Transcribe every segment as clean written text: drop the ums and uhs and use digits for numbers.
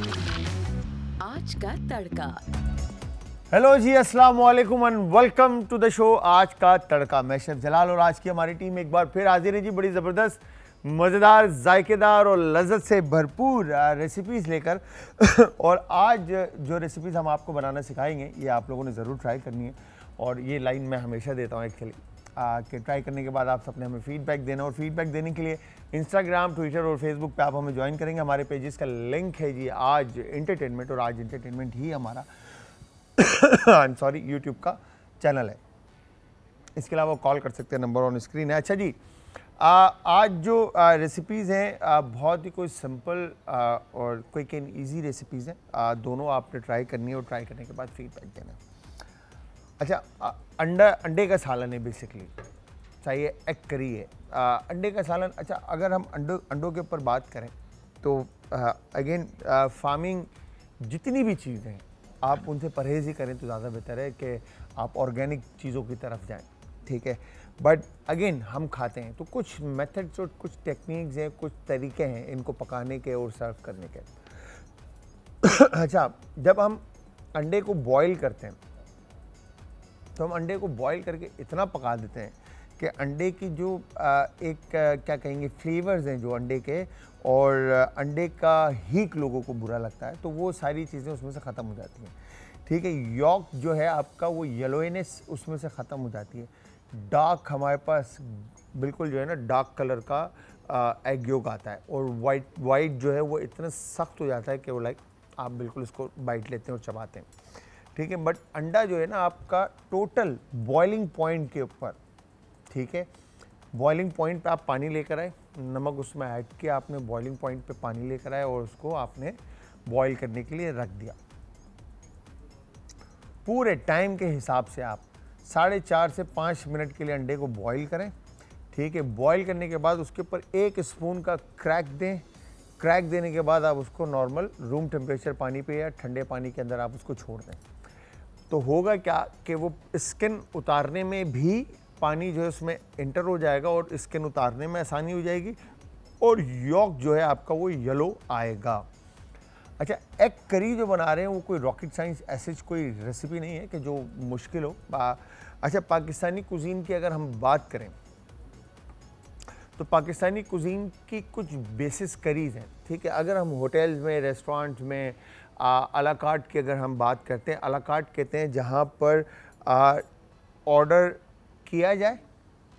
आज का तड़का। हेलो जी, अस्सलाम वालेकुम and welcome to the show आज का तड़का। मैं शेफ जलाल और आज की हमारी टीम एक बार फिर हाजिर है जी, बड़ी ज़बरदस्त, मज़ेदार, जायकेदार और लज्जत से भरपूर रेसिपीज़ लेकर। और आज जो रेसिपीज़ हम आपको बनाना सिखाएंगे ये आप लोगों ने ज़रूर ट्राई करनी है। और ये लाइन मैं हमेशा देता हूँ एक्चुअली कि ट्राई करने के बाद आप सबने हमें फीडबैक देना, और फीडबैक देने के लिए इंस्टाग्राम, ट्विटर और फेसबुक पे आप हमें ज्वाइन करेंगे। हमारे पेजेस का लिंक है जी आज एंटरटेनमेंट, और आज एंटरटेनमेंट ही हमारा आई एम सॉरी यूट्यूब का चैनल है। इसके अलावा कॉल कर सकते हैं, नंबर ऑन स्क्रीन है। अच्छा जी, आज जो रेसिपीज़ हैं बहुत ही कोई सिंपल और क्विक एंड इजी रेसिपीज़ हैं। दोनों आपने ट्राई करनी है और ट्राई करने के बाद फीडबैक देना है। अच्छा, अंडे का सालन है बेसिकली, चाहिए एग करी है। अंडे का सालन, अच्छा अगर हम अंडों के ऊपर बात करें तो अगेन फार्मिंग जितनी भी चीज़ें हैं आप उनसे परहेज़ ही करें तो ज़्यादा बेहतर है कि आप ऑर्गेनिक चीज़ों की तरफ जाएं, ठीक है। बट अगेन हम खाते हैं तो कुछ मेथड्स और कुछ टेक्निक्स हैं, कुछ तरीके हैं इनको पकाने के और सर्व करने के। अच्छा, जब हम अंडे को बॉईल करते हैं तो हम अंडे को बॉईल करके इतना पका देते हैं कि अंडे की जो क्या कहेंगे फ्लेवर्स हैं जो अंडे के, और अंडे का हीट लोगों को बुरा लगता है तो वो सारी चीज़ें उसमें से ख़त्म हो जाती हैं, ठीक है। यॉक जो है आपका वो येलोइनेस उसमें से ख़त्म हो जाती है। डार्क हमारे पास बिल्कुल जो है ना डार्क कलर का एग योक आता है, और वाइट जो है वो इतना सख्त हो जाता है कि वो लाइक आप बिल्कुल इसको बाइट लेते हैं और चबाते हैं, ठीक है। बट अंडा जो है ना आपका टोटल बॉइलिंग पॉइंट के ऊपर, ठीक है, बॉइलिंग पॉइंट पे आप पानी लेकर आए, नमक उसमें ऐड किया आपने, बॉइलिंग पॉइंट पे पानी लेकर आए और उसको आपने बॉईल करने के लिए रख दिया। पूरे टाइम के हिसाब से आप 4.5 से 5 मिनट के लिए अंडे को बॉईल करें, ठीक है। बॉईल करने के बाद उसके ऊपर 1 स्पून का क्रैक दें। क्रैक देने के बाद आप उसको नॉर्मल रूम टेम्परेचर पानी पे या ठंडे पानी के अंदर आप उसको छोड़ दें। तो होगा क्या कि वो स्किन उतारने में भी पानी जो है उसमें एंटर हो जाएगा और स्किन उतारने में आसानी हो जाएगी, और यॉक जो है आपका वो येलो आएगा। अच्छा, एग करी जो बना रहे हैं वो कोई रॉकेट साइंस ऐसी कोई रेसिपी नहीं है कि जो मुश्किल हो। अच्छा, पाकिस्तानी कुजीन की अगर हम बात करें तो पाकिस्तानी कुजीन की कुछ बेसिस करीज हैं, ठीक है। अगर हम होटल्स में, रेस्टोरेंट में अला कार्ट की अगर हम बात करते हैं, अला कार्ट कहते हैं जहाँ पर ऑर्डर किया जाए,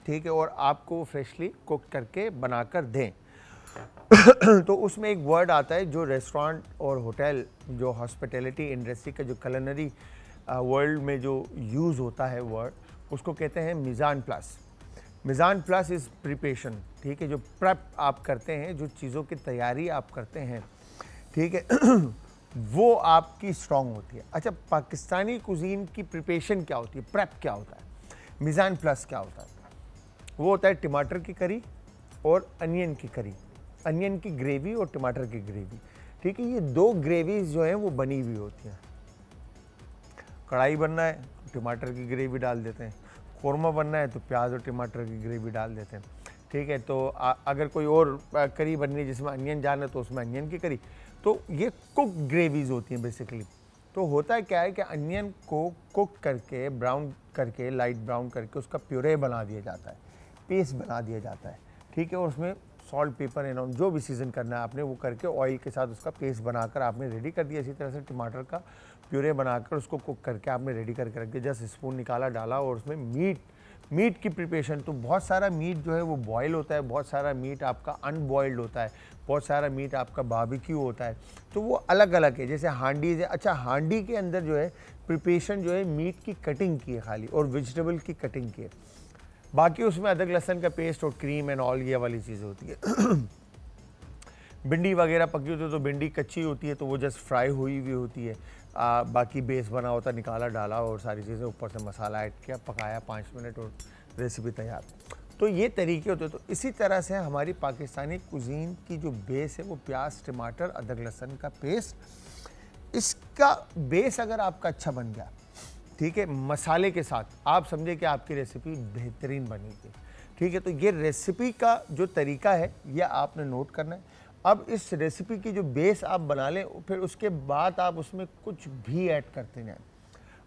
ठीक है, और आपको फ्रेशली कुक करके बनाकर दें। तो उसमें एक वर्ड आता है जो रेस्टोरेंट और होटल, जो हॉस्पिटैलिटी इंडस्ट्री का जो कलिनरी वर्ल्ड में जो यूज़ होता है वर्ड, उसको कहते हैं मीज़ान plus. Meezaan plus is preparation, ठीक है, जो प्रेप आप करते हैं, जो चीज़ों की तैयारी आप करते हैं, ठीक है, वो आपकी स्ट्रॉन्ग होती है। अच्छा, पाकिस्तानी कुजीन की प्रिपरेशन क्या होती है, प्रेप क्या होता है, मीज़ान प्लस क्या होता है? वो होता है टमाटर की करी और अनियन की करी, अनियन की ग्रेवी और टमाटर की ग्रेवी, ठीक है। ये दो ग्रेवीज जो हैं वो बनी हुई होती हैं। कढ़ाई बनना है तो टमाटर की ग्रेवी डाल देते हैं, कौरमा बनना है तो प्याज और टमाटर की ग्रेवी डाल देते हैं, ठीक है। तो अगर कोई और करी बननी है जिसमें अनियन जाना है तो उसमें अनियन की करी। तो ये कुक ग्रेवीज होती हैं बेसिकली। तो होता है क्या है कि अनियन को कुक करके, ब्राउन करके, लाइट ब्राउन करके उसका प्यूरे बना दिया जाता है, पेस्ट बना दिया जाता है, ठीक है। और उसमें सॉल्ट, पेपर एंड जो भी सीजन करना है आपने वो करके ऑयल के साथ उसका पेस्ट बनाकर आपने रेडी कर दिया। इसी तरह से टमाटर का प्यूरे बनाकर उसको कुक करके आपने रेडी करके रख दिया। जस्ट स्पून निकाला, डाला, और उसमें मीट की प्रिपरेशन। तो बहुत सारा मीट जो है वो बॉयल होता है, बहुत सारा मीट आपका अनबॉइल्ड होता है, बहुत सारा मीट आपका बारबेक्यू होता है, तो वो अलग अलग है। जैसे हांडी है, अच्छा हांडी के अंदर जो है प्रिपरेशन जो है मीट की कटिंग की है खाली, और वेजिटेबल की कटिंग की है, बाकी उसमें अदरक लहसुन का पेस्ट और क्रीम एंड ऑल ये वाली चीज़ होती है। भिंडी वगैरह पकी होती है तो भिंडी कच्ची होती है तो वो जस्ट फ्राई हुई हुई होती है। बाकी बेस बना होता है, निकाला, डाला और सारी चीज़ें ऊपर से मसाला ऐड किया, पकाया 5 मिनट और रेसिपी तैयार। तो ये तरीके होते हैं। तो इसी तरह से हमारी पाकिस्तानी कुजीन की जो बेस है वो प्याज, टमाटर, अदरक लहसुन का पेस्ट, इसका बेस अगर आपका अच्छा बन गया, ठीक है, मसाले के साथ, आप समझे कि आपकी रेसिपी बेहतरीन बनेगी, ठीक है। तो ये रेसिपी का जो तरीका है ये आपने नोट करना है। अब इस रेसिपी की जो बेस आप बना लें, फिर उसके बाद आप उसमें कुछ भी ऐड करते जाएं।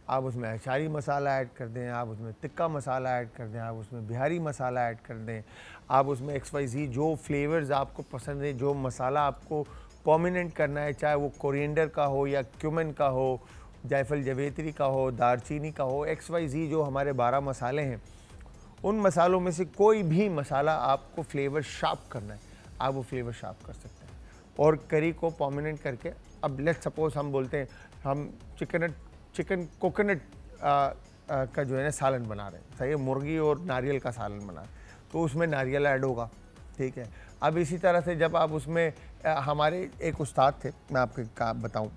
आप उसमें अचारी मसाला ऐड कर दें, आप उसमें तिक्का मसाला ऐड कर दें, आप उसमें बिहारी मसाला ऐड कर दें, आप उसमें XYZ जो फ्लेवर्स आपको पसंद है, जो मसाला आपको प्रोमिनेंट करना है, चाहे वो कोरिएंडर का हो या क्यूमिन का हो, जायफल जवेत्री का हो, दारचीनी का हो, XYZ जो हमारे 12 मसाले हैं, उन मसालों में से कोई भी मसाला आपको फ्लेवर शार्प करना है, आप वो फ्लेवर शार्प कर सकते हैं। और करी को प्रोमिनेंट करके, अब लेट्स सपोज हम बोलते हैं हम चिकन कोकोनट का जो है ना सालन बना रहे हैं, सही है, मुर्गी और नारियल का सालन बना रहे हैं, तो उसमें नारियल ऐड होगा, ठीक है। अब इसी तरह से जब आप उसमें हमारे एक उस्ताद थे, मैं आपको बताऊं,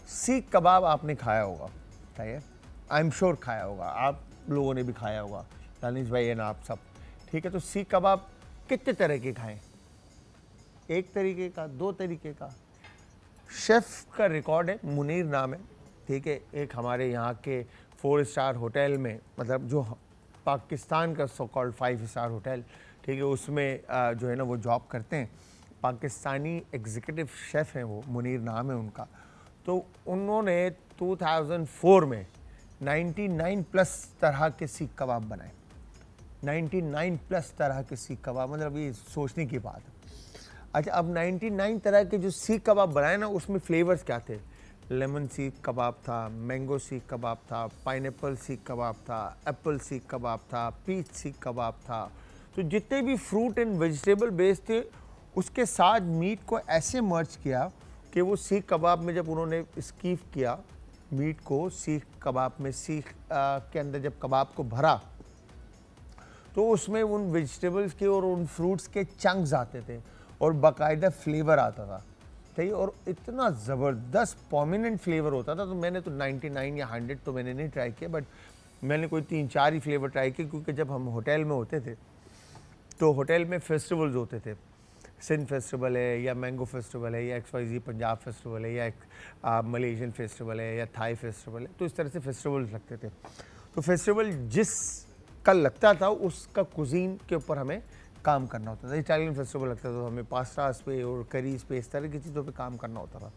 सीख कबाब आपने खाया होगा, सही है, आई एम श्योर खाया होगा, आप लोगों ने भी खाया होगा, दानिश भाई है ना, आप सब, ठीक है। तो सीख कबाब कितने तरह के खाएं, एक तरीके का, दो तरीके का। शेफ़ का रिकॉर्ड है, मुनीर नाम है, ठीक है, एक हमारे यहाँ के 4 स्टार होटल में, मतलब जो पाकिस्तान का सो कॉल्ड 5 स्टार होटल, ठीक है, उसमें जो है ना वो जॉब करते हैं, पाकिस्तानी एग्जीक्यूटिव शेफ़ हैं वो, मुनीर नाम है उनका। तो उन्होंने 2004 में 99 प्लस तरह के सीख कबाब बनाए, 99 प्लस तरह के सीख कबाब, मतलब ये सोचने की बात है। अच्छा, अब 99 तरह के जो सीख कबाब बनाए ना, उसमें फ्लेवर्स क्या थे, लेमन सीख कबाब था, मैंगो सीख कबाब था, पाइनएप्पल सीख कबाब था, एप्पल सीख कबाब था, पीच सीख कबाब था। तो जितने भी फ्रूट एंड वेजिटेबल बेस्ड थे, उसके साथ मीट को ऐसे मर्ज किया कि वो सीख कबाब में जब उन्होंने स्कीफ किया मीट को, सीख कबाब में सीख के अंदर जब कबाब को भरा, तो उसमें उन वेजिटेबल्स के और उन फ्रूट्स के चंक्स आते थे और बाकायदा फ्लेवर आता था, सही, और इतना ज़बरदस्त प्रोमिनेंट फ्लेवर होता था। तो मैंने तो 99 या 100 तो मैंने नहीं ट्राई किया, बट मैंने कोई 3-4 ही फ्लेवर ट्राई किए, क्योंकि जब हम होटल में होते थे तो होटल में फेस्टिवल्स होते थे, सिंध फेस्टिवल है या मैंगो फेस्टिवल है या XYZ पंजाब फेस्टिवल है या मलेशियन फेस्टिवल है या थाई फेस्टिवल है, तो इस तरह से फेस्टिवल्स लगते थे। तो फेस्टिवल जिस कल लगता था उसका कुजीन के ऊपर हमें काम करना होता था। इटालियन फेस्टिवल लगता था तो हमें पास्तास पे और करीज पे, इस तरह की चीज़ों पे काम करना होता था।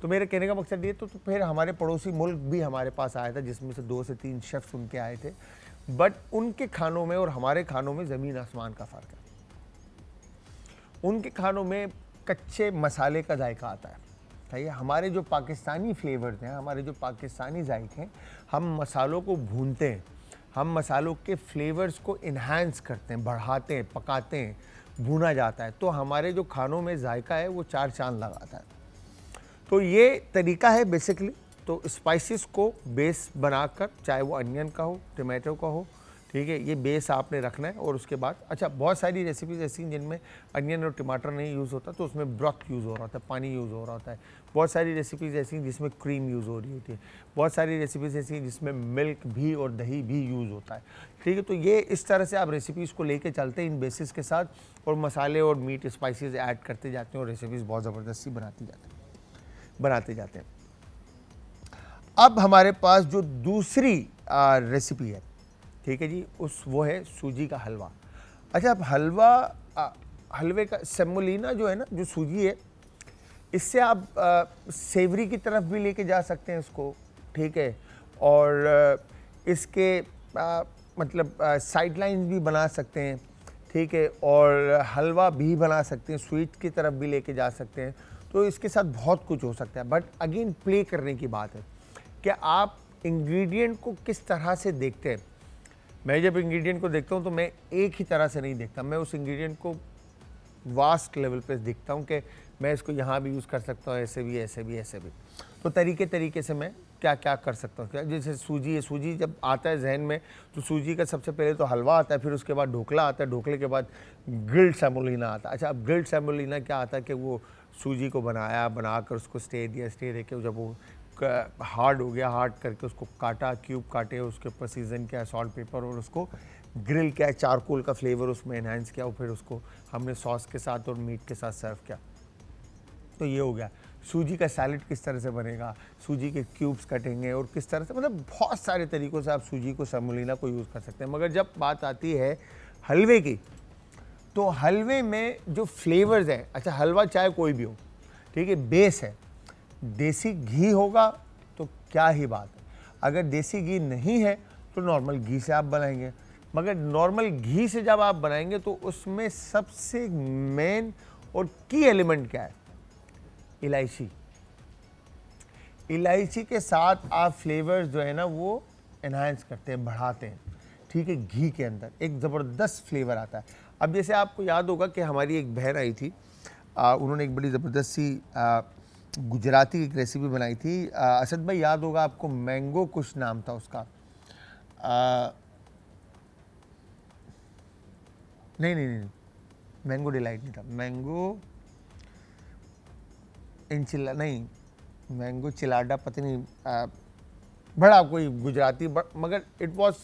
तो मेरे कहने का मकसद ये, तो फिर हमारे पड़ोसी मुल्क भी हमारे पास आया था, जिसमें से 2 से 3 शेफ्स उनके आए थे, बट उनके खानों में और हमारे खानों में ज़मीन आसमान का फ़र्क है। उनके खानों में कच्चे मसाले का जायका आता है, सही है। हमारे जो पाकिस्तानी फ्लेवर्स हैं, हमारे जो पाकिस्तानी जायके हैं, हम मसालों को भूनते हैं, हम मसालों के फ्लेवर्स को इन्हांस करते हैं, बढ़ाते हैं, पकाते हैं, भुना जाता है, तो हमारे जो खानों में जायका है वो 4 चांद लगाता है। तो ये तरीका है बेसिकली। तो स्पाइसेस को बेस बनाकर, चाहे वो अनियन का हो, टमाटो का हो, ठीक है, ये बेस आपने रखना है। और उसके बाद अच्छा, बहुत सारी रेसिपीज ऐसी हैं जिनमें अनियन और टमाटर नहीं यूज़ होता, तो उसमें ब्रॉथ यूज़ हो रहा होता है, पानी यूज़ हो रहा होता है। बहुत सारी रेसिपीज ऐसी हैं जिसमें क्रीम यूज़ हो रही होती है। बहुत सारी रेसिपीज ऐसी हैं जिसमें मिल्क भी और दही भी यूज़ होता है, ठीक है। तो ये इस तरह से आप रेसिपीज़ को लेके चलते हैं इन बेसिस के साथ, और मसाले और मीट स्पाइसेस ऐड करते जाते हैं और रेसिपीज़ बहुत ज़बरदस्ती बनाते जाते हैं। अब हमारे पास जो दूसरी रेसिपी है, ठीक है जी, वो है सूजी का हलवा। अच्छा, अब हलवे का सेमोलिना जो है ना, जो सूजी है, इससे आप सेवरी की तरफ भी लेके जा सकते हैं इसको, ठीक है, और इसके मतलब साइडलाइंस भी बना सकते हैं, ठीक है, और हलवा भी बना सकते हैं, स्वीट की तरफ भी लेके जा सकते हैं। तो इसके साथ बहुत कुछ हो सकता है, बट अगेन प्ले करने की बात है कि आप इंग्रेडिएंट को किस तरह से देखते हैं। मैं जब इंग्रेडिएंट को देखता हूँ तो मैं एक ही तरह से नहीं देखता, मैं उस इंग्रेडिएंट को वास्ट लेवल पे देखता हूँ कि मैं इसको यहाँ भी यूज़ कर सकता हूँ, ऐसे भी, ऐसे भी, ऐसे भी। तो तरीके से मैं क्या क्या कर सकता हूँ। जैसे सूजी है, सूजी जब आता है जहन में, तो सूजी का सबसे पहले तो हलवा आता है, फिर उसके बाद ढोकला आता है, ढोकले के बाद ग्रिल्ड सेमोलिना आता है। अच्छा, अब ग्रिल्ड सेमोलिना क्या आता है कि वो सूजी को बनाकर उसको स्टे देके जब वो हार्ड हो गया, हार्ड करके उसको काटा, क्यूब काटे, उसके ऊपर सीजन किया सॉल्ट पेपर और उसको ग्रिल किया, चारकोल का फ्लेवर उसमें एनहांस किया और फिर उसको हमने सॉस के साथ और मीट के साथ सर्व किया। तो ये हो गया। सूजी का सैलेड किस तरह से बनेगा, सूजी के क्यूब्स कटेंगे और किस तरह से, मतलब बहुत सारे तरीक़ों से आप सूजी को सेमोलिना को यूज़ कर सकते हैं। मगर जब बात आती है हलवे की, तो हलवे में जो फ्लेवर्स हैं, अच्छा हलवा चाहे कोई भी हो, ठीक है, बेस है, देसी घी होगा तो क्या ही बात है। अगर देसी घी नहीं है तो नॉर्मल घी से आप बनाएंगे, मगर नॉर्मल घी से जब आप बनाएंगे तो उसमें सबसे मेन और की एलिमेंट क्या है? इलायची। इलायची के साथ आप फ्लेवर्स जो है ना वो एनहांस करते हैं, बढ़ाते हैं, ठीक है। घी के अंदर एक ज़बरदस्त फ्लेवर आता है। अब जैसे आपको याद होगा कि हमारी एक बहन आई थी, उन्होंने एक बड़ी ज़बरदस्त सी गुजराती एक रेसिपी बनाई थी। असद भाई याद होगा आपको, मैंगो कुछ नाम था उसका, नहीं, मैंगो डिलाइट नहीं था, मैंगो इंचिला नहीं, मैंगो चिलाडा, पता नहीं, बड़ा कोई गुजराती, मगर इट वाज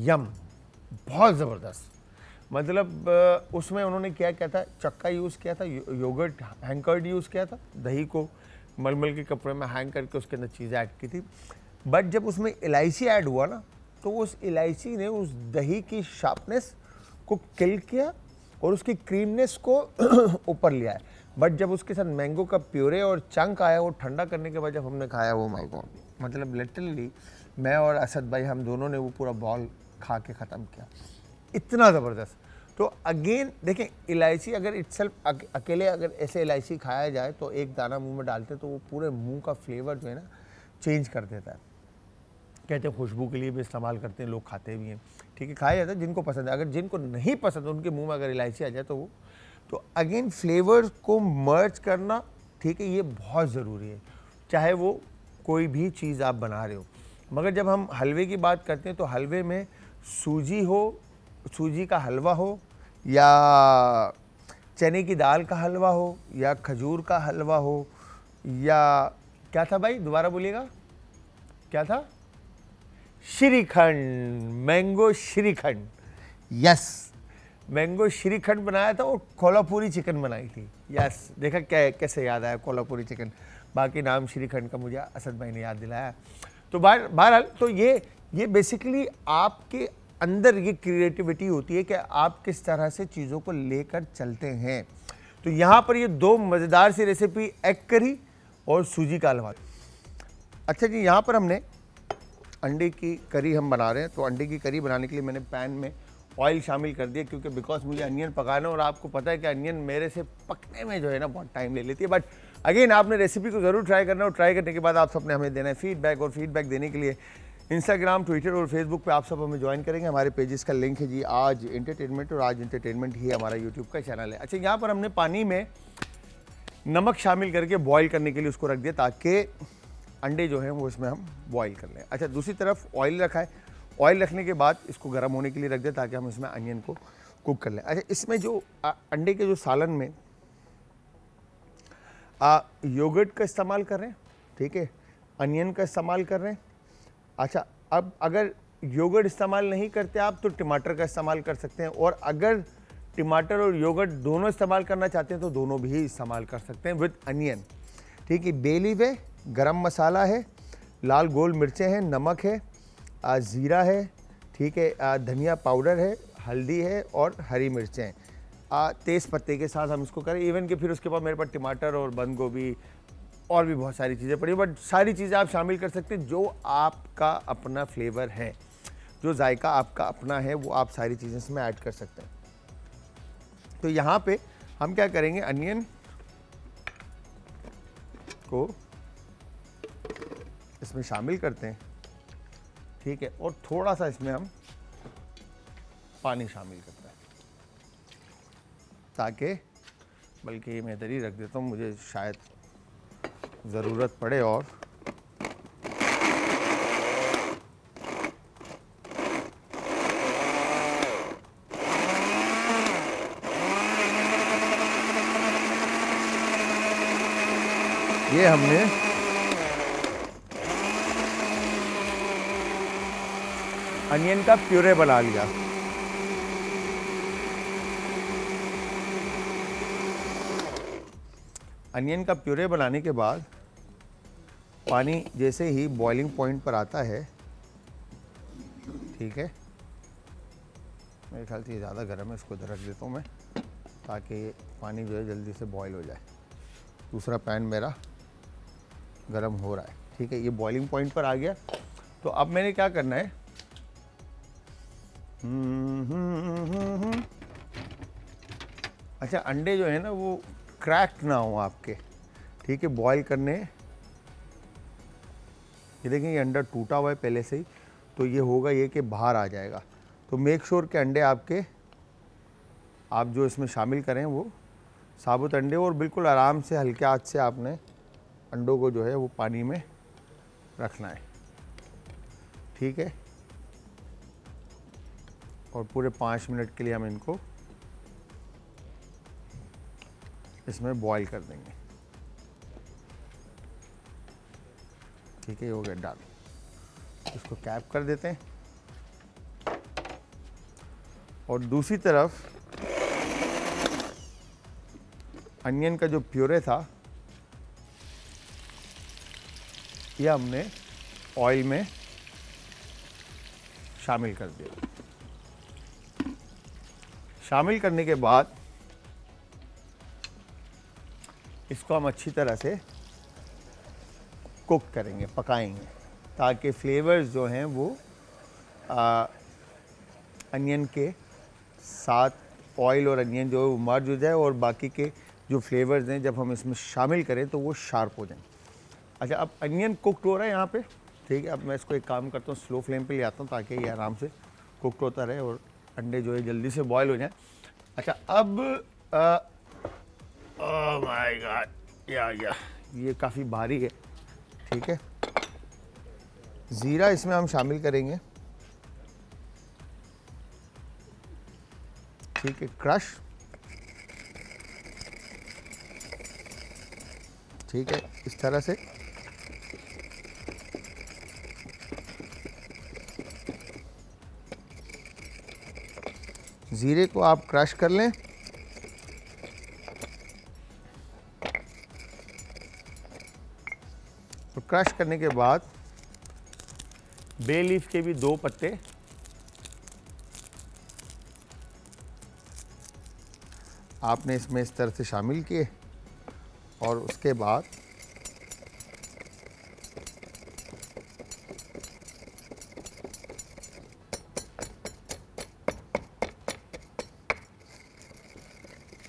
यम, बहुत ज़बरदस्त। मतलब उसमें उन्होंने क्या किया था, चक्का यूज़ किया था, योगर्ट हैंकर्ड यूज़ किया था, दही को मलमल के कपड़े में हैंग करके उसके अंदर चीज़ें ऐड की थी। बट जब उसमें इलायची ऐड हुआ ना, तो उस इलायची ने उस दही की शार्पनेस को किल किया और उसकी क्रीमनेस को ऊपर लिया है। बट जब उसके साथ मैंगो का प्योरे और चंक आया, वो ठंडा करने के बाद जब हमने खाया, वो माय गॉड, मतलब लिटरली मैं और असद भाई हम दोनों ने वो पूरा बॉल खा के ख़त्म किया, इतना ज़बरदस्त। तो अगेन देखें, इलायची अगर इटसेल्फ अकेले अगर ऐसे इलायची खाया जाए तो एक दाना मुंह में डालते तो वो पूरे मुंह का फ्लेवर जो है ना चेंज कर देता है। कहते हैं खुशबू के लिए भी इस्तेमाल करते हैं, लोग खाते भी हैं, ठीक है, खाया जाता है जिनको पसंद है। अगर जिनको नहीं पसंद उनके मुंह में अगर इलायची आ जाए तो वो, तो अगेन फ्लेवर को मर्ज करना, ठीक है, ये बहुत ज़रूरी है, चाहे वो कोई भी चीज़ आप बना रहे हो। मगर जब हम हलवे की बात करते हैं तो हलवे में सूजी हो, सूजी का हलवा हो, या चने की दाल का हलवा हो, या खजूर का हलवा हो, या क्या था भाई, दोबारा बोलिएगा, क्या था? Shrikhand, mango shrikhand, yes, mango shrikhand बनाया था और कोल्हापुरी चिकन बनाई थी, यस। देखा कैसे याद आया कोल्हापुरी चिकन, बाकी नाम श्रीखंड का मुझे असद भाई ने याद दिलाया। तो बहरहाल तो ये बेसिकली आपके अंदर ये क्रिएटिविटी होती है कि आप किस तरह से चीज़ों को लेकर चलते हैं। तो यहाँ पर ये दो मज़ेदार सी रेसिपी, एग करी और सूजी का हलवा। अच्छा जी, यहाँ पर हमने अंडे की करी हम बना रहे हैं। तो अंडे की करी बनाने के लिए मैंने पैन में ऑयल शामिल कर दिया, क्योंकि बिकॉज मुझे अनियन पकाना है और आपको पता है कि अनियन मेरे से पकने में जो है ना बहुत टाइम ले लेती है। बट अगेन आपने रेसिपी को ज़रूर ट्राई करना, और ट्राई करने के बाद आप सबने हमें देना है फीडबैक। और फीडबैक देने के लिए इंस्टाग्राम, ट्विटर और फेसबुक पे आप सब हमें ज्वाइन करेंगे। हमारे पेजेस का लिंक है जी आज एंटरटेनमेंट, और आज एंटरटेनमेंट ही हमारा यूट्यूब का चैनल है। अच्छा, यहाँ पर हमने पानी में नमक शामिल करके बॉईल करने के लिए उसको रख दिया, ताकि अंडे जो हैं वो इसमें हम बॉईल कर लें। अच्छा, दूसरी तरफ ऑयल रखा है, ऑयल रखने के बाद इसको गर्म होने के लिए रख दिया ताकि हम इसमें अनियन को कुक कर लें। अच्छा, इसमें जो अंडे के जो सालन में योगर्ट का इस्तेमाल कर रहे हैं, ठीक है, अनियन का इस्तेमाल कर रहे हैं। अच्छा, अब अगर योगर्ट इस्तेमाल नहीं करते आप तो टमाटर का इस्तेमाल कर सकते हैं, और अगर टमाटर और योगर्ट दोनों इस्तेमाल करना चाहते हैं तो दोनों भी इस्तेमाल कर सकते हैं विद अनियन, ठीक है। बे लीफ है, गरम मसाला है, लाल गोल मिर्चें हैं, नमक है, ज़ीरा है, ठीक है, धनिया पाउडर है, हल्दी है और हरी मिर्चें हैं। तेज़ पत्ते के साथ हम इसको करें। इवन कि फिर उसके बाद मेरे पास टमाटर और बंद गोभी और भी बहुत सारी चीज़ें पड़ी, बट सारी चीज़ें आप शामिल कर सकते हैं जो आपका अपना फ्लेवर है, जो जायका आपका अपना है, वो आप सारी चीज़ें इसमें ऐड कर सकते हैं। तो यहाँ पे हम क्या करेंगे, अनियन को इसमें शामिल करते हैं, ठीक है, और थोड़ा सा इसमें हम पानी शामिल करते हैं, ताकि, बल्कि मैं इधर ही रख देता हूँ, मुझे शायद ज़रूरत पड़े। और ये हमने अनियन का प्यूरे बना लिया। अनियन का प्यूरे बनाने के बाद पानी जैसे ही बॉइलिंग पॉइंट पर आता है, ठीक है, मेरे ख्याल से ये ज़्यादा गर्म है, इसको इधर रख देता हूँ मैं, ताकि पानी जो है जल्दी से बॉईल हो जाए। दूसरा पैन मेरा गर्म हो रहा है, ठीक है, ये बॉइलिंग पॉइंट पर आ गया। तो अब मैंने क्या करना है, अच्छा अंडे जो है ना वो क्रैक ना हो आपके, ठीक है, बॉईल करने। ये देखें ये अंडा टूटा हुआ है पहले से ही, तो ये होगा ये कि बाहर आ जाएगा। तो मेक श्योर के अंडे आपके, आप जो इसमें शामिल करें वो साबुत अंडे, और बिल्कुल आराम से हल्के हाथ से आपने अंडों को जो है वो पानी में रखना है, ठीक है। और पूरे 5 मिनट के लिए हम इनको इसमें बॉईल कर देंगे, ठीक है। ये हो गया डाल, इसको कैप कर देते हैं। और दूसरी तरफ अनियन का जो प्यूरे था ये हमने ऑयल में शामिल कर दिया। शामिल करने के बाद इसको हम अच्छी तरह से कुक करेंगे, पकाएंगे, ताकि फ्लेवर्स जो हैं वो अनियन के साथ ऑयल और अनियन जो है वो मर्ज हो जाए, और बाकी के जो फ्लेवर्स हैं जब हम इसमें शामिल करें तो वो शार्प हो जाएं। अच्छा, अब अनियन कुकड हो रहा है यहाँ पे, ठीक है। अब मैं इसको एक काम करता हूँ, स्लो फ्लेम पे ले आता हूँ ताकि ये आराम से कुकड होता रहे और अंडे जो है जल्दी से बॉयल हो जाए। अच्छा, अब ओह माय गॉड, या ये काफ़ी भारी है, ठीक है। ज़ीरा इसमें हम शामिल करेंगे, ठीक है, क्रश, ठीक है, इस तरह से। ज़ीरे को आप क्रश कर लें, तो क्रश करने के बाद बे लीफ के भी 2 पत्ते आपने इसमें इस तरह से शामिल किए, और उसके बाद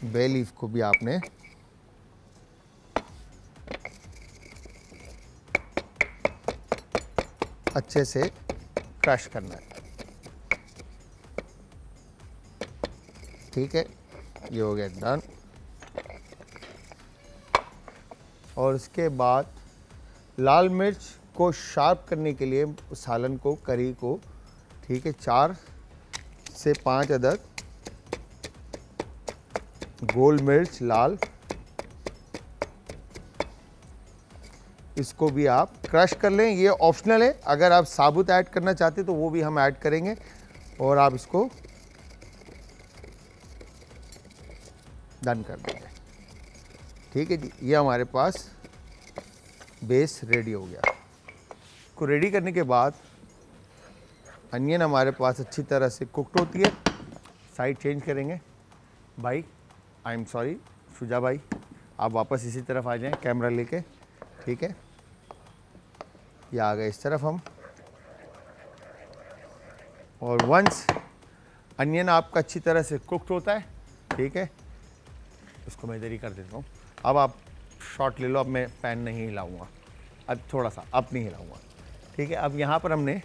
बे लीफ को भी आपने अच्छे से क्रश करना है, ठीक है। ये हो गया डन। और उसके बाद लाल मिर्च को शार्प करने के लिए सालन को, करी को, ठीक है, 4 से 5 अदद गोल मिर्च लाल, इसको भी आप क्रश कर लें। ये ऑप्शनल है, अगर आप साबुत ऐड करना चाहते तो वो भी हम ऐड करेंगे, और आप इसको डन कर देंगे, ठीक है जी। ये हमारे पास बेस रेडी हो गया। इसको रेडी करने के बाद अनियन हमारे पास अच्छी तरह से कुकड होती है। साइड चेंज करेंगे भाई, आई एम सॉरी शुजा भाई, आप वापस इसी तरफ आ जाएं कैमरा लेके, ठीक है। ये आ गए इस तरफ हम, और वंस अनियन आपका अच्छी तरह से कुकड होता है, ठीक है, इसको मैं इधर ही कर देता हूँ। अब आप शॉट ले लो, अब मैं पैन नहीं हिलाऊंगा, अब थोड़ा सा अब नहीं हिलाऊंगा, ठीक है। अब यहाँ पर हमने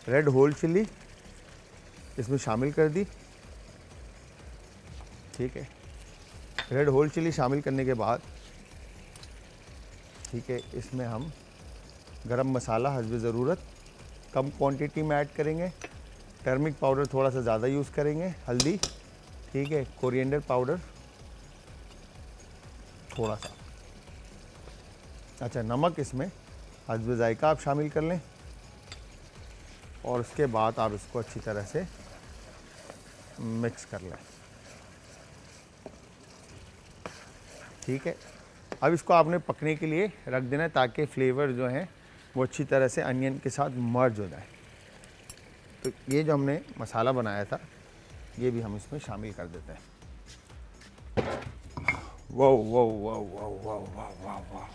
रेड होल चिल्ली इसमें शामिल कर दी, ठीक है। रेड होल चिल्ली शामिल करने के बाद, ठीक है, इसमें हम गरम मसाला हस्बे ज़रूरत कम क्वांटिटी में ऐड करेंगे, टर्मिक पाउडर थोड़ा सा ज़्यादा यूज़ करेंगे, हल्दी, ठीक है, कोरिएंडर पाउडर थोड़ा सा, अच्छा नमक इसमें हस्बे ज़ायका आप शामिल कर लें, और उसके बाद आप इसको अच्छी तरह से मिक्स कर लें, ठीक है। अब इसको आपने पकने के लिए रख देना है ताकि फ्लेवर जो हैं वो अच्छी तरह से अनियन के साथ मर्ज हो जाए। तो ये जो हमने मसाला बनाया था ये भी हम इसमें शामिल कर देते हैं। वाह वाह वाह वाह वाह वाह वाह वाह।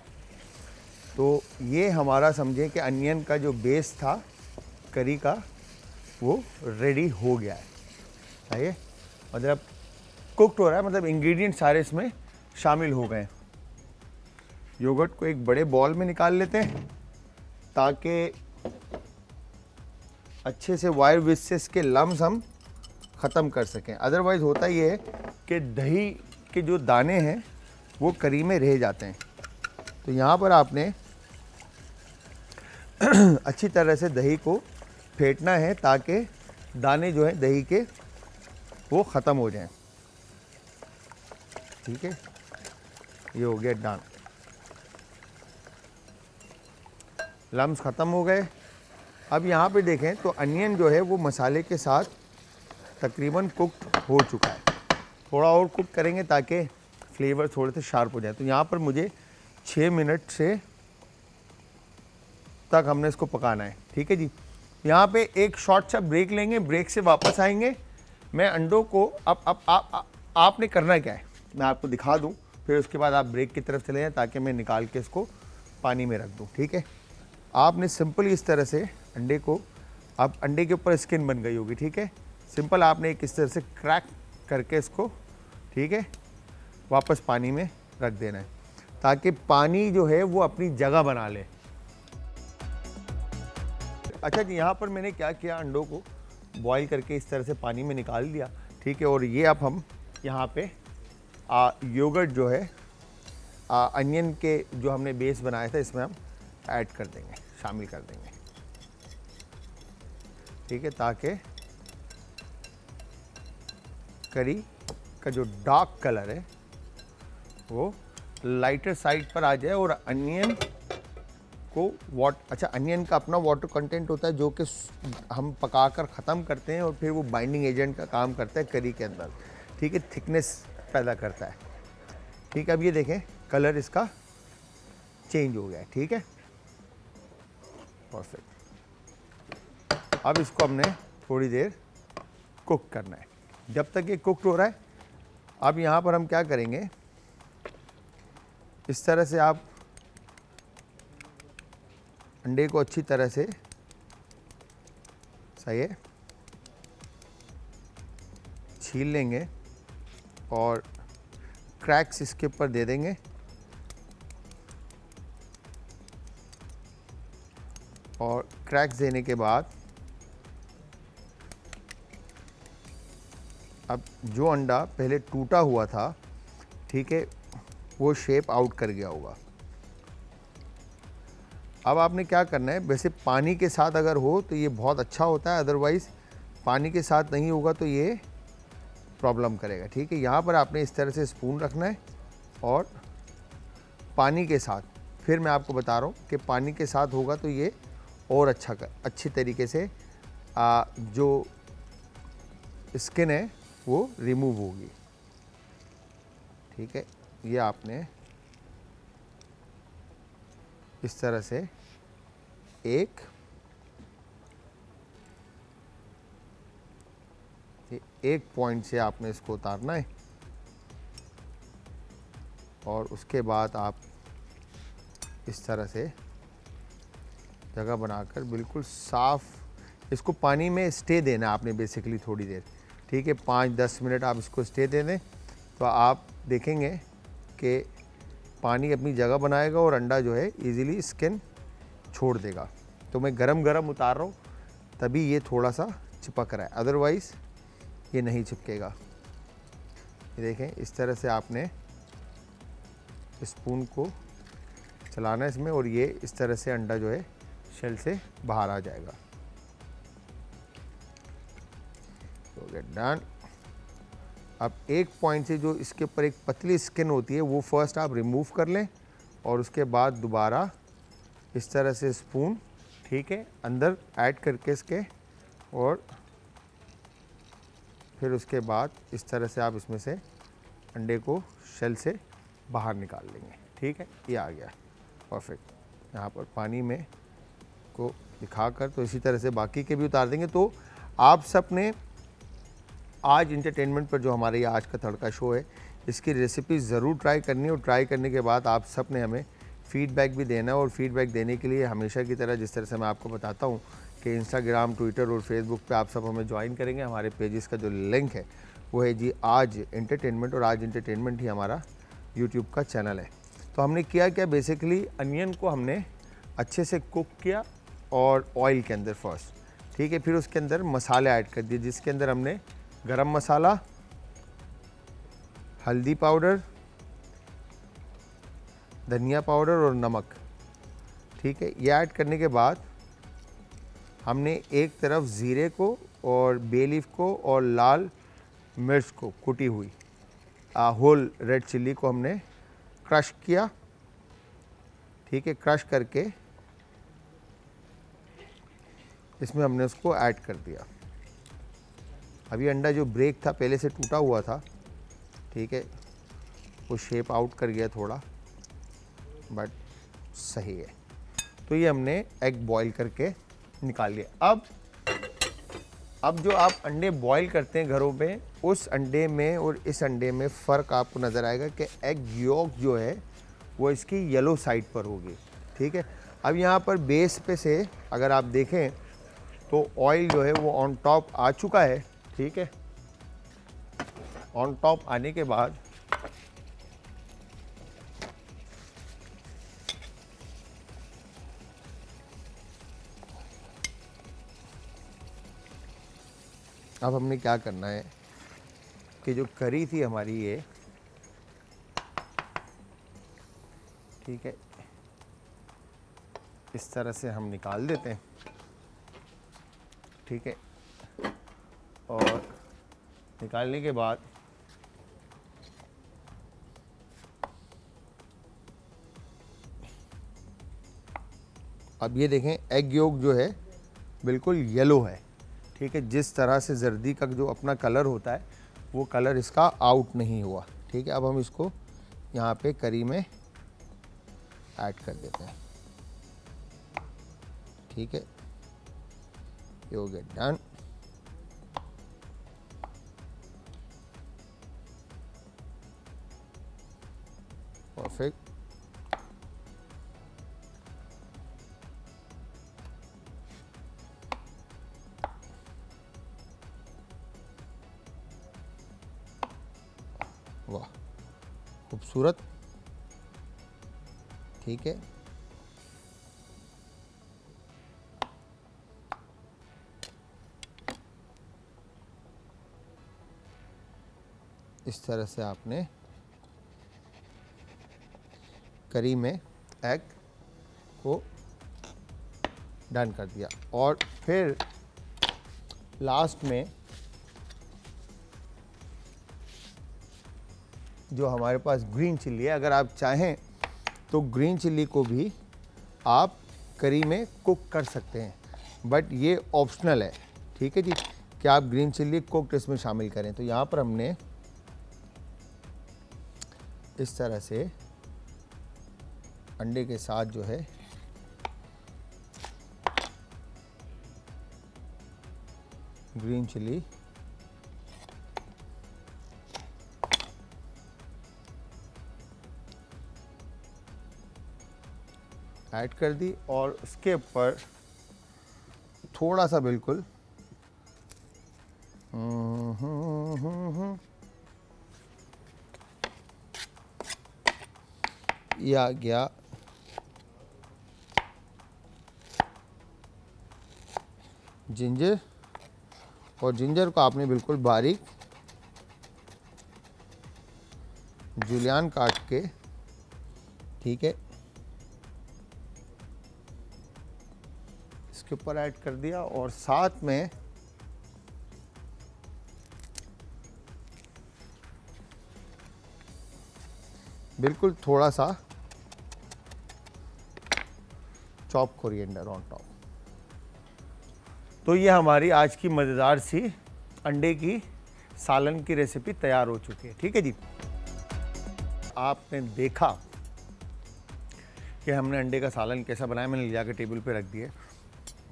तो ये हमारा समझें कि अनियन का जो बेस था करी का वो रेडी हो गया है। चाहिए मतलब कुक्ड हो रहा है, मतलब इंग्रेडिएंट सारे इसमें शामिल हो गए। योगर्ट को एक बड़े बॉल में निकाल लेते हैं ताकि अच्छे से वायर विस्सेस के लम्स हम ख़त्म कर सकें। अदरवाइज़ होता ये है कि दही के जो दाने हैं वो करी में रह जाते हैं। तो यहाँ पर आपने अच्छी तरह से दही को फेंटना है ताकि दाने जो है दही के वो ख़त्म हो जाएं। ठीक है, ये हो गया डन। लम्स ख़त्म हो गए। अब यहाँ पे देखें तो अनियन जो है वो मसाले के साथ तकरीबन कुक हो चुका है। थोड़ा और कुक करेंगे ताकि फ्लेवर थोड़े से शार्प हो जाए। तो यहाँ पर मुझे 6 मिनट से तक हमने इसको पकाना है। ठीक है जी। यहाँ पे एक शॉर्ट सा ब्रेक लेंगे, ब्रेक से वापस आएंगे। मैं अंडों को अब आपने करना क्या है मैं आपको दिखा दूँ, फिर उसके बाद आप ब्रेक की तरफ चले जाएँ ताकि मैं निकाल के इसको पानी में रख दूँ। ठीक है, आपने सिंपल इस तरह से अंडे को, अब अंडे के ऊपर स्किन बन गई होगी। ठीक है, सिंपल आपने एक इस तरह से क्रैक करके इसको, ठीक है, वापस पानी में रख देना है ताकि पानी जो है वो अपनी जगह बना ले। अच्छा जी, यहाँ पर मैंने क्या किया, अंडों को बॉईल करके इस तरह से पानी में निकाल दिया। ठीक है, और ये अब हम यहाँ पे योगर्ट जो है अनियन के जो हमने बेस बनाया था इसमें हम ऐड कर देंगे, शामिल कर देंगे। ठीक है, ताकि करी का जो डार्क कलर है वो लाइटर साइड पर आ जाए और अनियन को अच्छा अनियन का अपना वाटर कंटेंट होता है जो कि हम पकाकर ख़त्म करते हैं और फिर वो बाइंडिंग एजेंट का काम करता है करी के अंदर। ठीक है, थिकनेस पैदा करता है। ठीक है, अब ये देखें कलर इसका चेंज हो गया है। ठीक है, परफेक्ट। अब इसको हमने थोड़ी देर कुक करना है। जब तक ये कुकड हो रहा है, अब यहाँ पर हम क्या करेंगे, इस तरह से आप अंडे को अच्छी तरह से, सही है, छील लेंगे और क्रैक्स इसके ऊपर दे देंगे। और क्रैक्स देने के बाद अब जो अंडा पहले टूटा हुआ था, ठीक है, वो शेप आउट कर गया होगा। अब आपने क्या करना है, वैसे पानी के साथ अगर हो तो ये बहुत अच्छा होता है, अदरवाइज़ पानी के साथ नहीं होगा तो ये प्रॉब्लम करेगा। ठीक है, यहाँ पर आपने इस तरह से स्पून रखना है और पानी के साथ, फिर मैं आपको बता रहा हूँ कि पानी के साथ होगा तो ये और अच्छी तरीके से जो स्किन है वो रिमूव होगी। ठीक है, ये आपने इस तरह से एक पॉइंट से आपने इसको उतारना है और उसके बाद आप इस तरह से जगह बनाकर बिल्कुल साफ इसको पानी में स्टे देना है आपने बेसिकली थोड़ी देर। ठीक है, 5-10 मिनट आप इसको स्टे दे दें तो आप देखेंगे कि पानी अपनी जगह बनाएगा और अंडा जो है इजीली स्किन छोड़ देगा। तो मैं गरम गरम उतार रहा हूँ तभी ये थोड़ा सा चिपक रहा है, अदरवाइज़ ये नहीं चिपकेगा। ये देखें, इस तरह से आपने स्पून को चलाना है इसमें और ये इस तरह से अंडा जो है शेल से बाहर आ जाएगा। तो गेट डन। अब एक पॉइंट से जो इसके ऊपर एक पतली स्किन होती है वो फर्स्ट आप रिमूव कर लें और उसके बाद दोबारा इस तरह से स्पून, ठीक है, अंदर ऐड करके इसके, और फिर उसके बाद इस तरह से आप इसमें से अंडे को शेल से बाहर निकाल लेंगे। ठीक है, ये आ गया परफेक्ट। यहाँ पर पानी में को दिखाकर तो इसी तरह से बाकी के भी उतार देंगे। तो आप सब ने आज एंटरटेनमेंट पर जो हमारे ये आज का तड़का शो है, इसकी रेसिपी ज़रूर ट्राई करनी है और ट्राई करने के बाद आप सब ने हमें फ़ीडबैक भी देना है। और फीडबैक देने के लिए हमेशा की तरह जिस तरह से मैं आपको बताता हूँ कि इंस्टाग्राम, ट्विटर और फेसबुक पे आप सब हमें ज्वाइन करेंगे। हमारे पेजेस का जो लिंक है वो है जी आज एंटरटेनमेंट, और आज एंटरटेनमेंट ही हमारा यूट्यूब का चैनल है। तो हमने किया क्या, बेसिकली अनियन को हमने अच्छे से कुक किया और ऑयल के अंदर फर्स्ट, ठीक है। फिर उसके अंदर मसाले ऐड कर दिए, जिसके अंदर हमने गरम मसाला, हल्दी पाउडर, धनिया पाउडर और नमक, ठीक है। ये ऐड करने के बाद हमने एक तरफ ज़ीरे को और बे लीफ को और लाल मिर्च को कुटी हुई होल रेड चिल्ली को हमने क्रश किया, ठीक है। क्रश करके इसमें हमने उसको ऐड कर दिया। अभी अंडा जो ब्रेक था पहले से टूटा हुआ था, ठीक है, वो शेप आउट कर गया थोड़ा, बट सही है। तो ये हमने एग बॉईल करके निकाल लिया। अब जो आप अंडे बॉईल करते हैं घरों पे, उस अंडे में और इस अंडे में फ़र्क आपको नज़र आएगा कि एग योक जो है वो इसकी येलो साइड पर होगी, ठीक है। अब यहाँ पर बेस पे से अगर आप देखें तो ऑयल जो है वो ऑन टॉप आ चुका है, ठीक है। ऑन टॉप आने के बाद अब हमने क्या करना है कि जो करी थी हमारी ये, ठीक है, इस तरह से हम निकाल देते हैं, ठीक है। और निकालने के बाद अब ये देखें एग योक जो है बिल्कुल येलो है, ठीक है। जिस तरह से जर्दी का जो अपना कलर होता है वो कलर इसका आउट नहीं हुआ, ठीक है। अब हम इसको यहाँ पे करी में ऐड कर देते हैं, ठीक है। ये हो गया डन। परफेक्ट। वाह, खूबसूरत, ठीक है। इस तरह से आपने करी में एग को डन कर दिया। और फिर लास्ट में जो हमारे पास ग्रीन चिल्ली है, अगर आप चाहें तो ग्रीन चिल्ली को भी आप करी में कुक कर सकते हैं, बट ये ऑप्शनल है, ठीक है जी, कि आप ग्रीन चिल्ली कुकड इसमें शामिल करें। तो यहाँ पर हमने इस तरह से अंडे के साथ जो है ग्रीन चिल्ली ऐड कर दी और उसके ऊपर थोड़ा सा बिल्कुल ये आ गया जिंजर, और जिंजर को आपने बिल्कुल बारीक जुलियन काट के, ठीक है, इसके ऊपर ऐड कर दिया। और साथ में बिल्कुल थोड़ा सा चॉप कोरिएंडर ऑन टॉप। तो ये हमारी आज की मज़ेदार सी अंडे की सालन की रेसिपी तैयार हो चुकी है, ठीक है जी। आपने देखा कि हमने अंडे का सालन कैसा बनाया, मैंने ले जाकर टेबल पे रख दिया,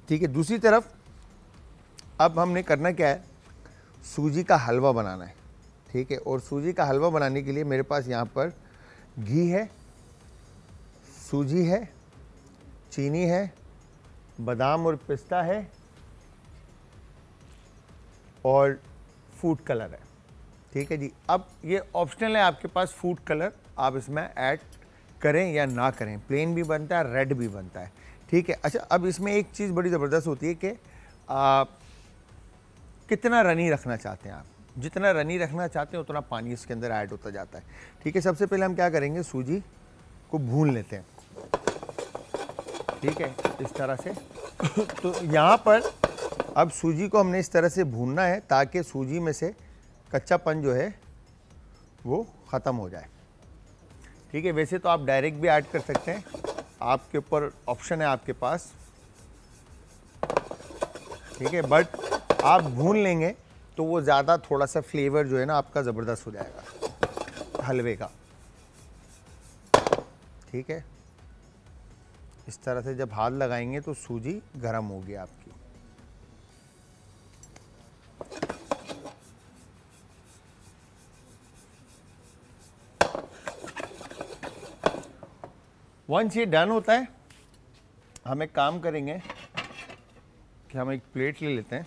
ठीक है। दूसरी तरफ अब हमने करना क्या है, सूजी का हलवा बनाना है, ठीक है। और सूजी का हलवा बनाने के लिए मेरे पास यहाँ पर घी है, सूजी है, चीनी है, बादाम और पिस्ता है और फूड कलर है, ठीक है जी। अब ये ऑप्शनल है आपके पास फूड कलर, आप इसमें ऐड करें या ना करें, प्लेन भी बनता है, रेड भी बनता है, ठीक है। अच्छा, अब इसमें एक चीज़ बड़ी ज़बरदस्त होती है कि कितना रनी रखना चाहते हैं आप, जितना रनी रखना चाहते हैं उतना पानी इसके अंदर ऐड होता जाता है, ठीक है। सबसे पहले हम क्या करेंगे, सूजी को भून लेते हैं, ठीक है, इस तरह से। तो यहाँ पर अब सूजी को हमने इस तरह से भूनना है ताकि सूजी में से कच्चापन जो है वो ख़त्म हो जाए, ठीक है। वैसे तो आप डायरेक्ट भी ऐड कर सकते हैं, आपके ऊपर ऑप्शन है आपके पास, ठीक है। बट आप भून लेंगे तो वो ज़्यादा थोड़ा सा फ्लेवर जो है ना आपका ज़बरदस्त हो जाएगा हलवे का, ठीक है। इस तरह से जब हाथ लगाएंगे तो सूजी गर्म होगी आपकी। वंस ये डन होता है, हम एक काम करेंगे कि हम एक प्लेट ले लेते हैं,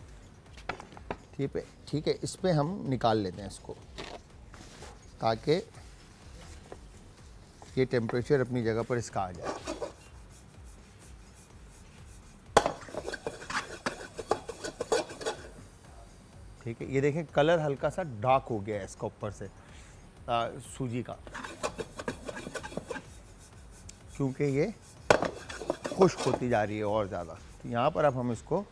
ठीक है। इस पे हम निकाल लेते हैं इसको ताकि ये टेम्परेचर अपनी जगह पर इसका आ जाए। ठीक है, ये देखें कलर हल्का सा डार्क हो गया है इसका ऊपर से सूजी का, क्योंकि ये खुश्क होती जा रही है और ज़्यादा। तो यहाँ पर अब हम इसको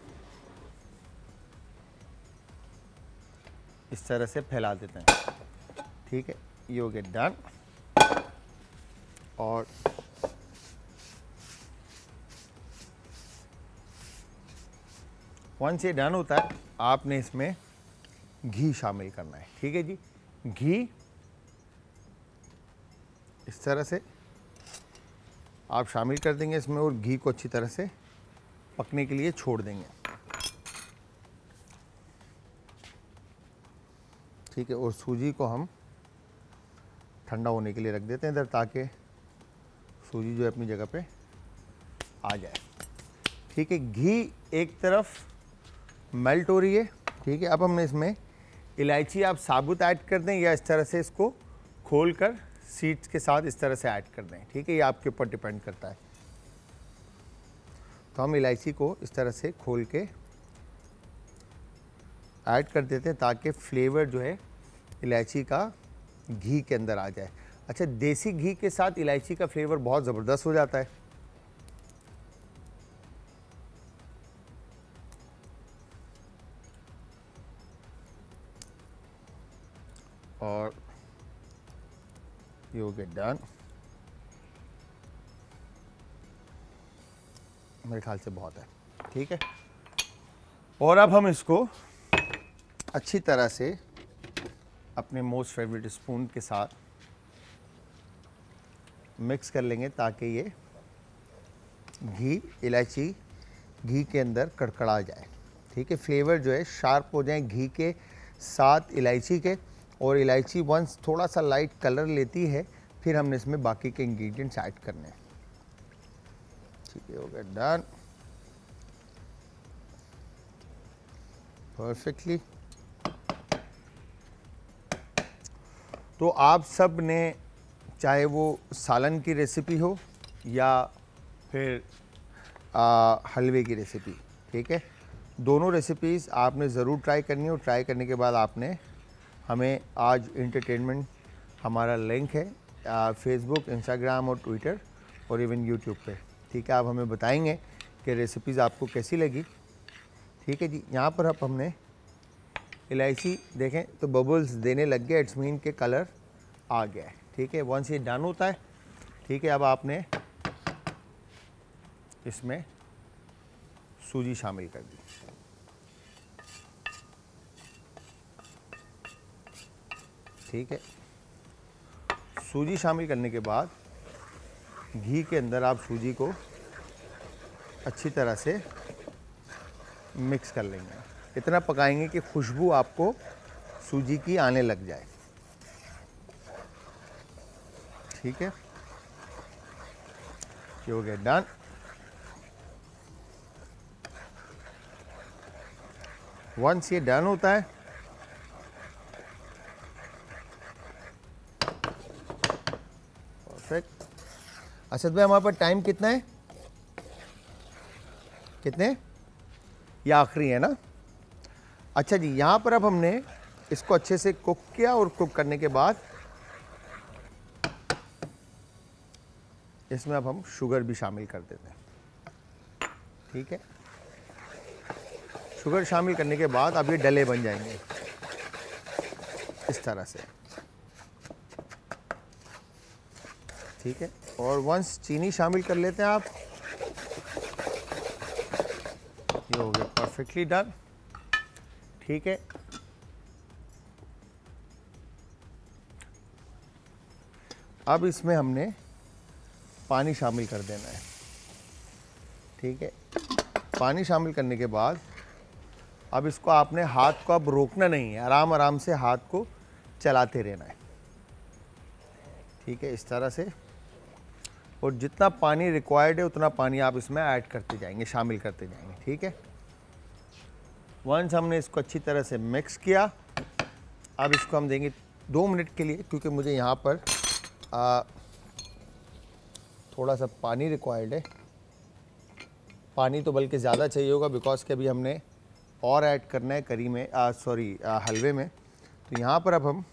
इस तरह से फैला देते हैं, ठीक है। ये हो गया डन। और वंस ये डन होता है, आपने इसमें घी शामिल करना है, ठीक है जी। घी इस तरह से आप शामिल कर देंगे इसमें और घी को अच्छी तरह से पकने के लिए छोड़ देंगे, ठीक है। और सूजी को हम ठंडा होने के लिए रख देते हैं इधर, ताकि सूजी जो है अपनी जगह पे आ जाए, ठीक है। घी एक तरफ मेल्ट हो रही है, ठीक है। अब हमने इसमें इलायची आप साबुत ऐड कर दें या इस तरह से इसको खोल कर सीड्स के साथ इस तरह से ऐड कर दें, ठीक है। ये आपके ऊपर डिपेंड करता है। तो हम इलायची को इस तरह से खोल के ऐड कर देते हैं ताकि फ्लेवर जो है इलायची का घी के अंदर आ जाए। अच्छा, देसी घी के साथ इलायची का फ्लेवर बहुत ज़बरदस्त हो जाता है। और ये हो गया डन, मेरे ख्याल से बहुत है, ठीक है। और अब हम इसको अच्छी तरह से अपने मोस्ट फेवरेट स्पून के साथ मिक्स कर लेंगे ताकि ये घी इलायची घी के अंदर कड़कड़ा जाए, ठीक है। फ्लेवर जो है शार्प हो जाए घी के साथ इलायची के, और इलायची वंस थोड़ा सा लाइट कलर लेती है फिर हमने इसमें बाकी के इंग्रेडिएंट्स ऐड करने हैं, ठीक है। हो गया डन परफेक्टली। तो आप सब ने, चाहे वो सालन की रेसिपी हो या फिर हलवे की रेसिपी, ठीक है, दोनों रेसिपीज़ आपने ज़रूर ट्राई करनी है। और ट्राई करने के बाद आपने हमें आज एंटरटेनमेंट हमारा लिंक है फेसबुक, इंस्टाग्राम और ट्विटर और इवन यूट्यूब पे, ठीक है। आप हमें बताएंगे कि रेसिपीज़ आपको कैसी लगी, ठीक है जी। यहाँ पर अब हमने इलायची देखें तो बबल्स देने लग गया, इट्स मीन के कलर आ गया है, ठीक है। वंस ये डन होता है, ठीक है, अब आपने इसमें सूजी शामिल कर दी, ठीक है। सूजी शामिल करने के बाद घी के अंदर आप सूजी को अच्छी तरह से मिक्स कर लेंगे, इतना पकाएंगे कि खुशबू आपको सूजी की आने लग जाए। ठीक है, ये हो गया डन। वंस ये डन होता है, परफेक्ट। असद भाई हमारे पास टाइम कितना है, कितने, ये आखिरी है ना। अच्छा जी, यहाँ पर अब हमने इसको अच्छे से कुक किया और कुक करने के बाद इसमें अब हम शुगर भी शामिल कर देते हैं। ठीक है, शुगर शामिल करने के बाद अब ये डले बन जाएंगे इस तरह से। ठीक है, और वंस चीनी शामिल कर लेते हैं आप, ये हो गया परफेक्टली डन। ठीक है, अब इसमें हमने पानी शामिल कर देना है। ठीक है, पानी शामिल करने के बाद अब इसको आपने हाथ को अब रोकना नहीं है, आराम आराम से हाथ को चलाते रहना है। ठीक है, इस तरह से, और जितना पानी रिक्वायर्ड है उतना पानी आप इसमें ऐड करते जाएंगे, शामिल करते जाएंगे। ठीक है, वंस हमने इसको अच्छी तरह से मिक्स किया, अब इसको हम देंगे 2 मिनट के लिए, क्योंकि मुझे यहाँ पर थोड़ा सा पानी रिक्वायर्ड है। पानी तो बल्कि ज़्यादा चाहिए होगा, बिकॉज के अभी हमने और ऐड करना है करी में, हलवे में। तो यहाँ पर अब हम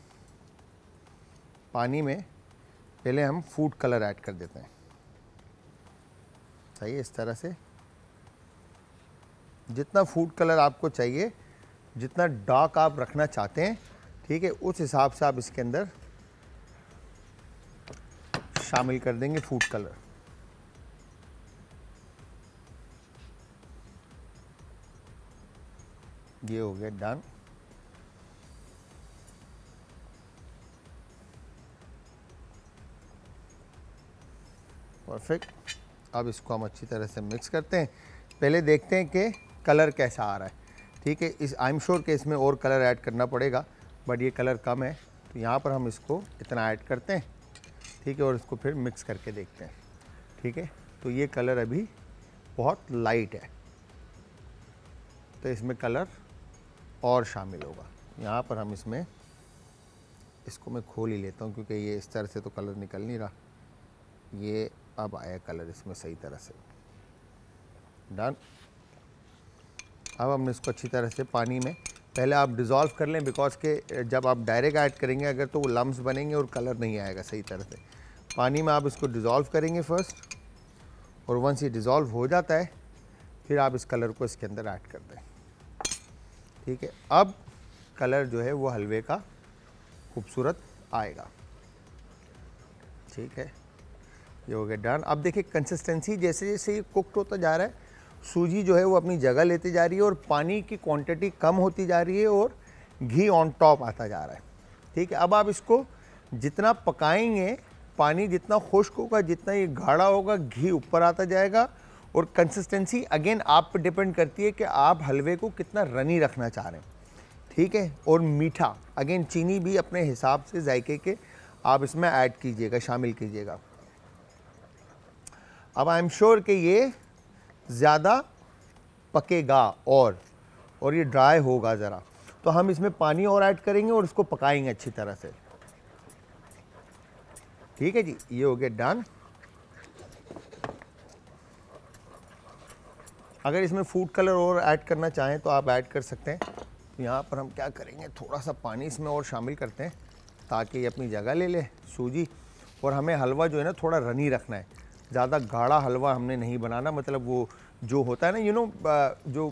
पानी में पहले हम फूड कलर ऐड कर देते हैं। सही है, इस तरह से जितना फूड कलर आपको चाहिए, जितना डार्क आप रखना चाहते हैं, ठीक है, उस हिसाब से आप इसके अंदर शामिल कर देंगे फूड कलर। ये हो गया डन। परफेक्ट, अब इसको हम अच्छी तरह से मिक्स करते हैं। पहले देखते हैं कि कलर कैसा आ रहा है। ठीक है, इस आई एम श्योर कि इसमें और कलर ऐड करना पड़ेगा, बट ये कलर कम है, तो यहाँ पर हम इसको इतना ऐड करते हैं। ठीक है, और इसको फिर मिक्स करके देखते हैं। ठीक है, तो ये कलर अभी बहुत लाइट है, तो इसमें कलर और शामिल होगा। यहाँ पर हम इसमें इसको मैं खोल ही लेता हूँ, क्योंकि ये इस तरह से तो कलर निकल नहीं रहा। ये अब आया कलर इसमें सही तरह से। डन। अब हमने इसको अच्छी तरह से पानी में पहले आप डिज़ोल्व कर लें, बिकॉज के जब आप डायरेक्ट ऐड करेंगे अगर तो वो लम्स बनेंगे और कलर नहीं आएगा सही तरह से। पानी में आप इसको डिज़ोल्व करेंगे फर्स्ट, और वंस ये डिज़ोल्व हो जाता है फिर आप इस कलर को इसके अंदर ऐड कर दें। ठीक है, अब कलर जो है वो हलवे का खूबसूरत आएगा। ठीक है, ये हो गया डन। अब देखिए कंसिस्टेंसी जैसे जैसे ये कुक्ड होता जा रहा है, सूजी जो है वो अपनी जगह लेती जा रही है और पानी की क्वांटिटी कम होती जा रही है और घी ऑन टॉप आता जा रहा है। ठीक है, अब आप इसको जितना पकाएंगे, पानी जितना खुश्क होगा, जितना ये गाढ़ा होगा, घी ऊपर आता जाएगा। और कंसिस्टेंसी अगेन आप पे डिपेंड करती है कि आप हलवे को कितना रनी रखना चाह रहे हैं। ठीक है, और मीठा अगेन चीनी भी अपने हिसाब से जायके के आप इसमें ऐड कीजिएगा, शामिल कीजिएगा। अब आई एम श्योर कि ये ज़्यादा पकेगा और ये ड्राई होगा ज़रा, तो हम इसमें पानी और ऐड करेंगे और इसको पकाएंगे अच्छी तरह से। ठीक है जी, ये हो गया डन। अगर इसमें फूड कलर और ऐड करना चाहें तो आप ऐड कर सकते हैं। तो यहाँ पर हम क्या करेंगे, थोड़ा सा पानी इसमें और शामिल करते हैं ताकि ये अपनी जगह ले ले सूजी। और हमें हलवा जो है ना थोड़ा रनी रखना है, ज़्यादा गाढ़ा हलवा हमने नहीं बनाना, मतलब वो जो होता है ना जो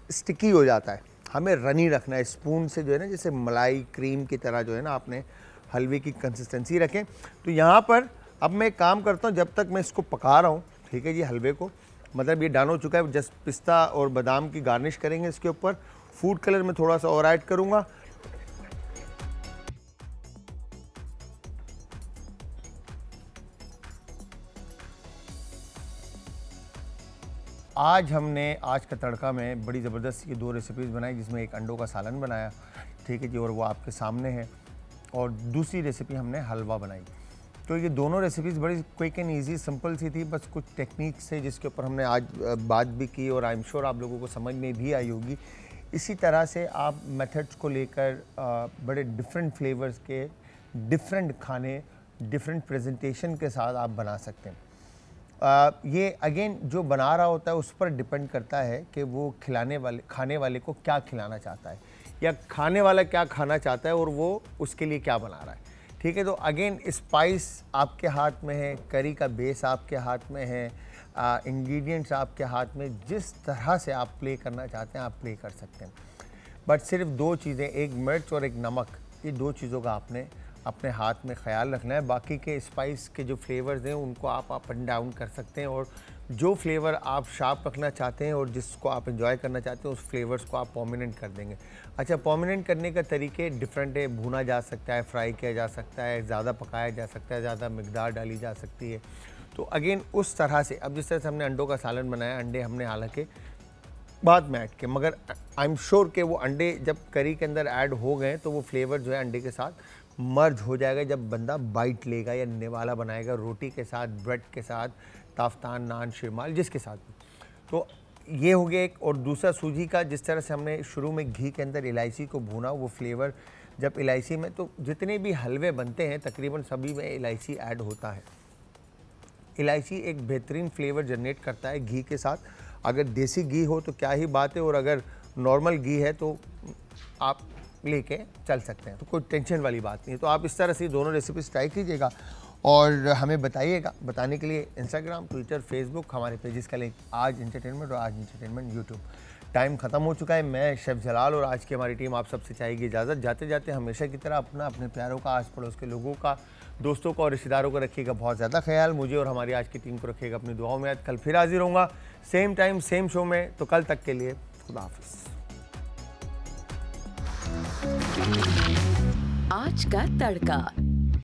स्टिकी हो जाता है, हमें रनी रखना है। स्पून से जो है ना जैसे मलाई क्रीम की तरह जो है ना आपने हलवे की कंसिस्टेंसी रखें। तो यहाँ पर अब मैं काम करता हूँ, जब तक मैं इसको पका रहा हूँ, ठीक है जी, हलवे को, मतलब ये डन हो चुका है, जस्ट पिस्ता और बादाम की गार्निश करेंगे इसके ऊपर। फूड कलर में थोड़ा सा और ऐड करूँगा। आज हमने आज का तड़का में बड़ी ज़बरदस्त ये 2 रेसिपीज़ बनाई, जिसमें एक अंडों का सालन बनाया, ठीक है जी, और वो आपके सामने है, और दूसरी रेसिपी हमने हलवा बनाई। तो ये दोनों रेसिपीज़ बड़ी क्विक एंड ईजी सिंपल सी थी, बस कुछ टेक्निक्स से जिसके ऊपर हमने आज बात भी की और आई एम श्योर आप लोगों को समझ में भी आई होगी। इसी तरह से आप मेथड्स को लेकर बड़े डिफरेंट फ्लेवर्स के डिफरेंट खाने डिफरेंट प्रेजेंटेशन के साथ आप बना सकते हैं। ये अगेन जो बना रहा होता है उस पर डिपेंड करता है कि वो खाने वाले को क्या खिलाना चाहता है, या खाने वाला क्या खाना चाहता है और वो उसके लिए क्या बना रहा है, ठीक है। तो अगेन स्पाइस आपके हाथ में है, करी का बेस आपके हाथ में है, इंग्रेडिएंट्स आपके हाथ में, जिस तरह से आप प्ले करना चाहते हैं आप प्ले कर सकते हैं। बट सिर्फ 2 चीज़ें, एक मिर्च और एक नमक, ये 2 चीज़ों का आपने अपने हाथ में ख्याल रखना है। बाकी के स्पाइस के जो फ्लेवर्स हैं उनको आप अप एंड डाउन कर सकते हैं, और जो फ्लेवर आप शार्प रखना चाहते हैं और जिसको आप एंजॉय करना चाहते हैं उस फ्लेवर्स को आप प्रोमिनेंट कर देंगे। अच्छा, प्रोमिनेंट करने का तरीके डिफरेंट है, भुना जा सकता है, फ्राई किया जा सकता है, ज़्यादा पकाया जा सकता है, ज़्यादा मिकदार डाली जा सकती है। तो अगेन उस तरह से, अब जिस तरह से हमने अंडों का सालन बनाया, अंडे हमने हालांकि बाद में ऐड किए, मगर आई एम श्योर कि वो अंडे जब करी के अंदर ऐड हो गए तो वो फ्लेवर जो है अंडे के साथ मर्ज हो जाएगा जब बंदा बाइट लेगा या निवाला बनाएगा रोटी के साथ, ब्रेड के साथ, ताफ्तान, नान, शिरमाल, जिसके साथ भी। तो ये हो गया एक। और दूसरा सूजी का, जिस तरह से हमने शुरू में घी के अंदर इलायची को भूना, वो फ्लेवर जब इलायची में, तो जितने भी हलवे बनते हैं तकरीबन सभी में इलायची ऐड होता है। इलायची एक बेहतरीन फ्लेवर जनरेट करता है घी के साथ। अगर देसी घी हो तो क्या ही बात है, और अगर नॉर्मल घी है तो आप लेके चल सकते हैं, तो कोई टेंशन वाली बात नहीं है। तो आप इस तरह से दोनों रेसिपीज ट्राई कीजिएगा और हमें बताइएगा। बताने के लिए इंस्टाग्राम, ट्विटर, फेसबुक, हमारे पेजेस का लिंक आज एंटरटेनमेंट और आज एंटरटेनमेंट यूट्यूब। टाइम ख़त्म हो चुका है। मैं शेफ जलाल और आज की हमारी टीम आप सबसे चाहेगी इजाज़त। जाते जाते हमेशा की तरह अपने प्यारों का, आस पड़ोस के लोगों का, दोस्तों का और रिश्तेदारों का रखिएगा बहुत ज़्यादा ख्याल। मुझे और हमारी आज की टीम को रखिएगा अपनी दुआओं में याद। कल फिर हाजिर होऊंगा सेम टाइम सेम शो में। तो कल तक के लिए खुदा हाफिज़। आज का तड़का।